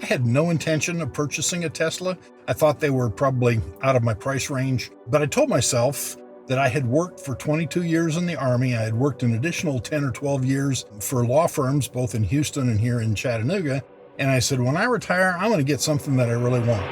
I had no intention of purchasing a Tesla. I thought they were probably out of my price range, but I told myself that I had worked for 22 years in the Army. I had worked an additional 10 or 12 years for law firms, both in Houston and here in Chattanooga. And I said, when I retire, I'm going to get something that I really want.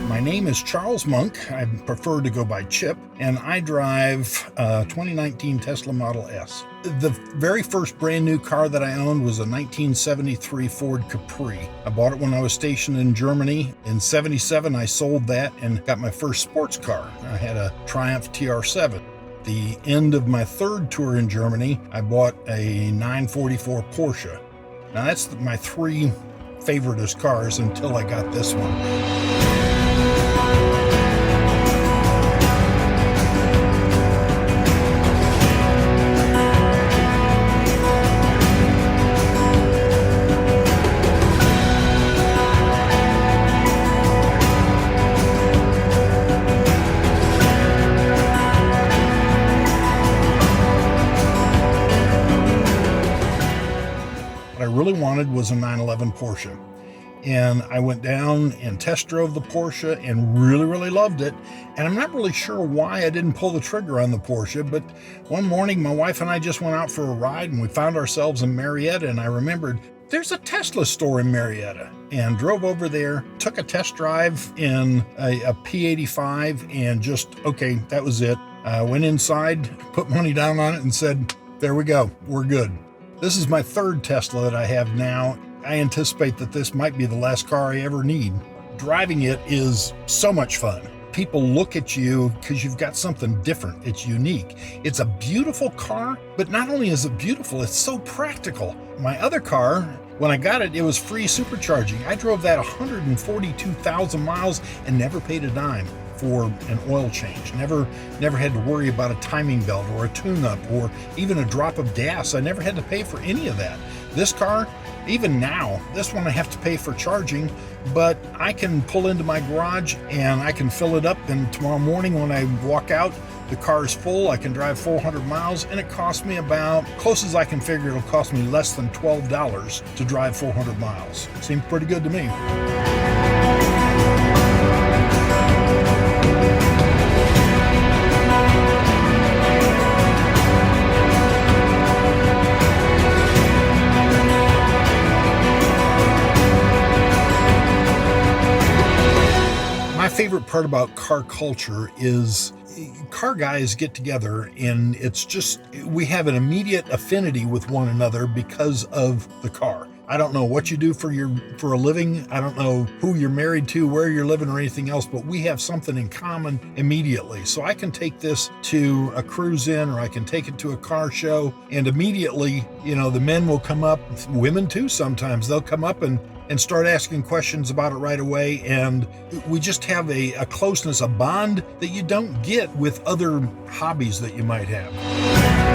My name is Charles Monk. I prefer to go by Chip, and I drive a 2019 Tesla Model S. The very first brand new car that I owned was a 1973 Ford Capri. I bought it when I was stationed in Germany. In '77, I sold that and got my first sports car. I had a Triumph TR7. The end of my third tour in Germany, I bought a 944 Porsche. Now that's my three favoriteest cars until I got this one. What I really wanted was a 911 Porsche. And I went down and test drove the Porsche and really loved it. And I'm not really sure why I didn't pull the trigger on the Porsche, but one morning my wife and I just went out for a ride and we found ourselves in Marietta, and I remembered there's a Tesla store in Marietta, and drove over there, took a test drive in a P85, and just, okay, that was it. Went inside, put money down on it, and said, there we go, we're good. This is my third Tesla that I have now. I anticipate that this might be the last car I ever need. Driving it is so much fun. People look at you because you've got something different. It's unique. It's a beautiful car, but not only is it beautiful, it's so practical. My other car, when I got it, it was free supercharging. I drove that 142,000 miles and never paid a dime for an oil change. Never had to worry about a timing belt or a tune-up or even a drop of gas. I never had to pay for any of that. This car, even now, this one I have to pay for charging, but I can pull into my garage and I can fill it up, and tomorrow morning when I walk out, the car is full. I can drive 400 miles, and it costs me about, close as I can figure, it'll cost me less than $12 to drive 400 miles. Seems pretty good to me. My favorite part about car culture is car guys get together, and it's just, we have an immediate affinity with one another because of the car. I don't know what you do for a living. I don't know who you're married to, where you're living, or anything else, but we have something in common immediately. So I can take this to a cruise in, or I can take it to a car show, and immediately, the men will come up, women too sometimes, they'll come up and start asking questions about it right away. And we just have a closeness, a bond that you don't get with other hobbies that you might have.